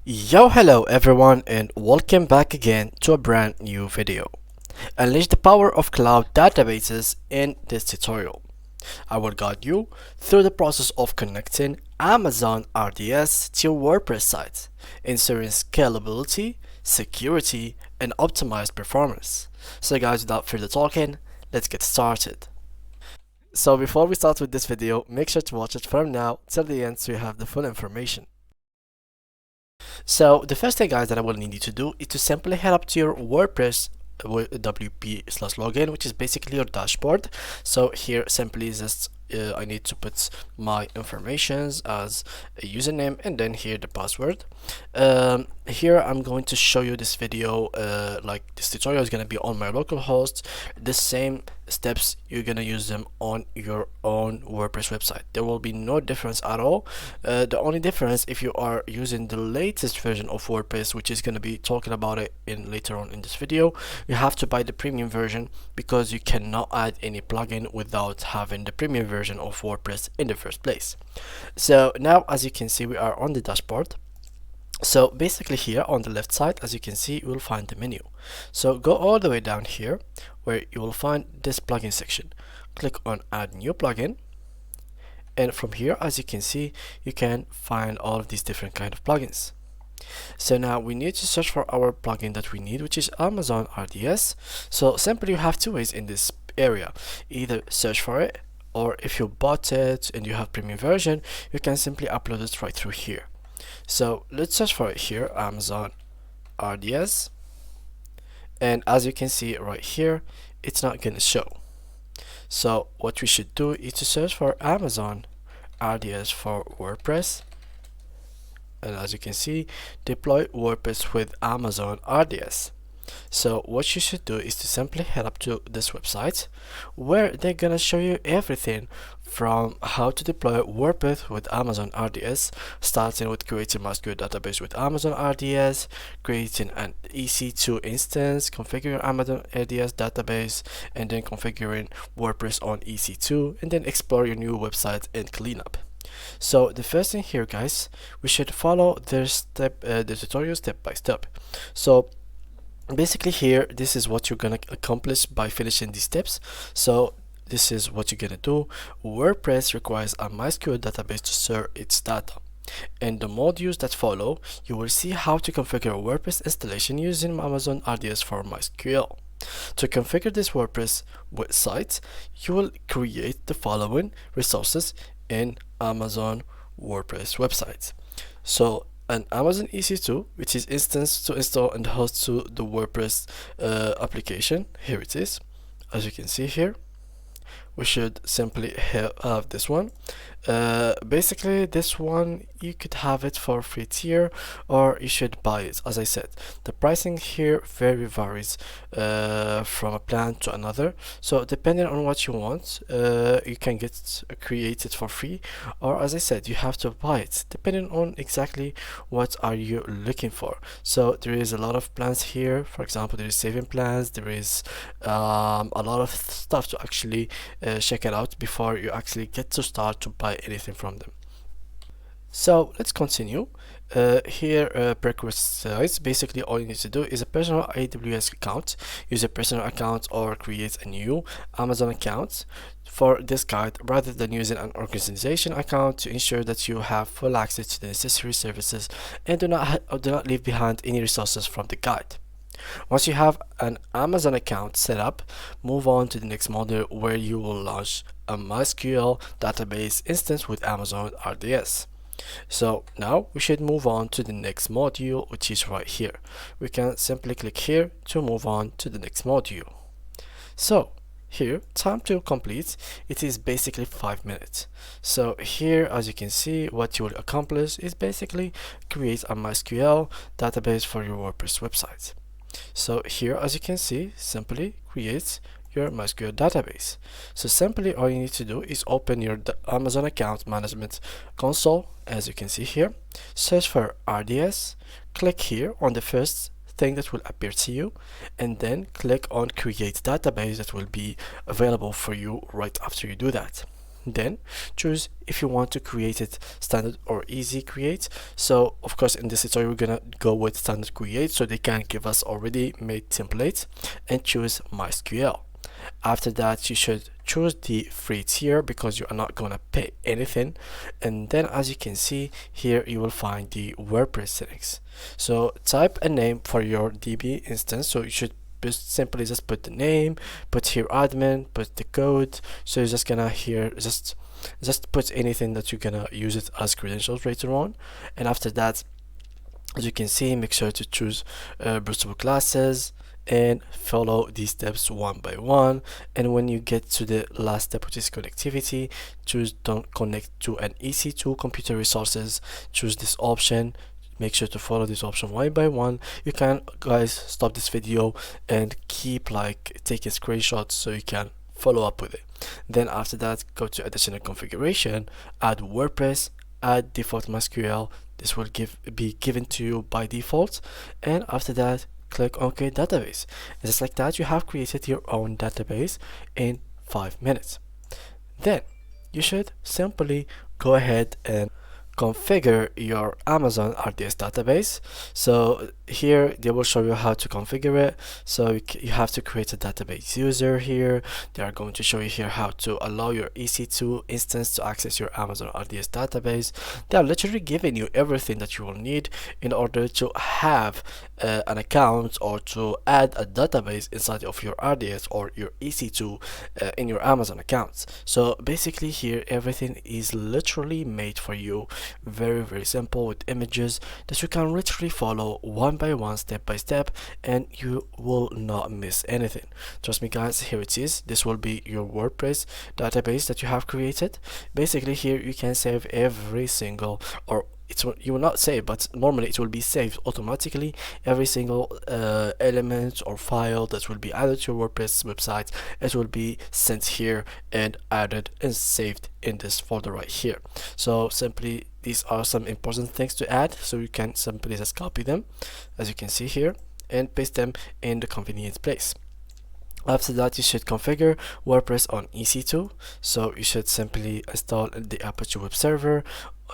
Hello everyone, and welcome back again to a brand new video. Unleash the power of cloud databases in this tutorial. I will guide you through the process of connecting Amazon RDS to your WordPress site, ensuring scalability, security, and optimized performance. So guys, without further talking, let's get started. So before we start with this video, make sure to watch it from now till the end so you have the full information. So the first thing, guys, that I will need you to do is to simply head up to your WordPress wp/login, which is basically your dashboard. So here simply just I need to put my informations as a username and then here the password. Here I'm going to show you this video, like this tutorial is going to be on my local host. The same steps, you're going to use them on your own WordPress website. There will be no difference at all. The only difference, if you are using the latest version of WordPress, which is going to be talking about it in later on in this video, you have to buy the premium version because you cannot add any plugin without having the premium version of WordPress in the first place. So now, as you can see, we are on the dashboard. So basically here on the left side, as you can see, you will find the menu. So go all the way down here where you will find this plugin section. Click on add new plugin, and from here, as you can see, you can find all of these different kind of plugins. So now we need to search for our plugin that we need, which is Amazon RDS. So simply you have two ways in this area: either search for it, or if you bought it and you have premium version, you can simply upload it right through here. So let's search for it here, Amazon RDS, and as you can see right here, it's not gonna show. So what we should do is to search for Amazon RDS for WordPress, and as you can see, deploy WordPress with Amazon RDS. So what you should do is to simply head up to this website where they're gonna show you everything from how to deploy WordPress with Amazon RDS, starting with creating MySQL database with Amazon RDS, creating an EC2 instance, configuring Amazon RDS database, and then configuring WordPress on EC2, and then explore your new website and cleanup. So the first thing here, guys, we should follow the tutorial step by step. So basically here, this is what you're gonna accomplish by finishing these steps. So this is what you're gonna do. WordPress requires a MySQL database to store its data. In the modules that follow, you will see how to configure a WordPress installation using Amazon RDS for MySQL. To configure this WordPress website, you will create the following resources in Amazon WordPress website. So an Amazon EC2, which is instance to install and host to the WordPress application. Here it is. As you can see here, we should simply have this one. Basically this one, you could have it for free tier, or you should buy it. As I said, the pricing here varies from a plan to another, so depending on what you want, you can create it for free, or as I said, you have to buy it depending on exactly what are you looking for. So there is a lot of plans here. For example, there is saving plans, there is a lot of stuff to actually check it out before you actually get to start to buy anything from them. So let's continue. Here, prerequisites. Basically, all you need to do is a personal AWS account. Use a personal account or create a new Amazon account for this guide rather than using an organization account, to ensure that you have full access to the necessary services and do not leave behind any resources from the guide. Once you have an Amazon account set up, move on to the next module where you will launch a MySQL database instance with Amazon RDS. So now we should move on to the next module, which is right here. We can simply click here to move on to the next module. So here, time to complete, it is basically 5 minutes. So here, as you can see, what you will accomplish is basically create a MySQL database for your WordPress website. So here, as you can see, simply create your MySQL database. So simply all you need to do is open your Amazon account management console, as you can see here, search for RDS, click here on the first thing that will appear to you, and then click on create database. That will be available for you right after you do that. Then choose if you want to create it standard or easy create. So of course in this tutorial we're gonna go with standard create, so they can give us already made templates, and choose MySQL. After that you should choose the free tier because you are not gonna pay anything, and then as you can see here you will find the WordPress settings. So type a name for your DB instance, so you should simply just put the name, put here admin, put the code. So you're just gonna here just put anything that you're gonna use it as credentials later on. And after that, as you can see, make sure to choose bootable classes and follow these steps one by one. And when you get to the last step, which is connectivity, choose don't connect to an EC2 computer resources. Choose this option. Make sure to follow this option one by one. You can, guys, stop this video and keep like taking screenshots so you can follow up with it. Then after that, go to additional configuration, add WordPress, add default MySQL. This will be given to you by default, and after that click on create database. And just like that, you have created your own database in 5 minutes. Then you should simply go ahead and configure your Amazon RDS database. So here they will show you how to configure it. So you have to create a database user here. They are going to show you here how to allow your EC2 instance to access your Amazon RDS database. They are literally giving you everything that you will need in order to have an account or to add a database inside of your RDS or your EC2 in your Amazon accounts. So basically here everything is literally made for you, very simple, with images that you can literally follow one by one, step by step, and you will not miss anything. Trust me guys, here it is. This will be your WordPress database that you have created. Basically here you can save every single, or you will not save, but normally it will be saved automatically, every single element or file that will be added to your WordPress website. It will be sent here and added and saved in this folder right here. So simply these are some important things to add, so you can simply just copy them as you can see here and paste them in the convenient place. After that, you should configure WordPress on EC2. So you should simply install the Apache web server.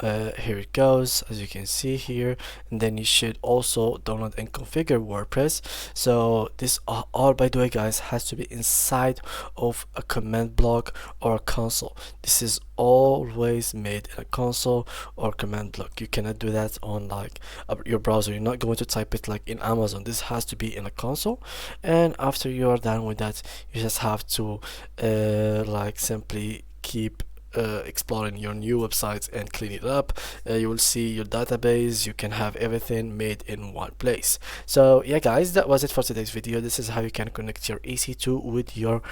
Here it goes, as you can see here, and then you should also download and configure WordPress. So this all, by the way guys, has to be inside of a command block or a console. This is always made in a console or command block. You cannot do that on like your browser. You're not going to type it like in Amazon. This has to be in a console. And after you are done with that, you just have to like simply keep exploring your new websites and clean it up. You will see your database. You can have everything made in one place. So yeah guys, that was it for today's video. This is how you can connect your EC2 with your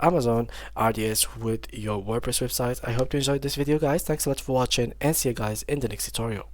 Amazon RDS with your WordPress website. I hope you enjoyed this video guys. Thanks a lot for watching, and see you guys in the next tutorial.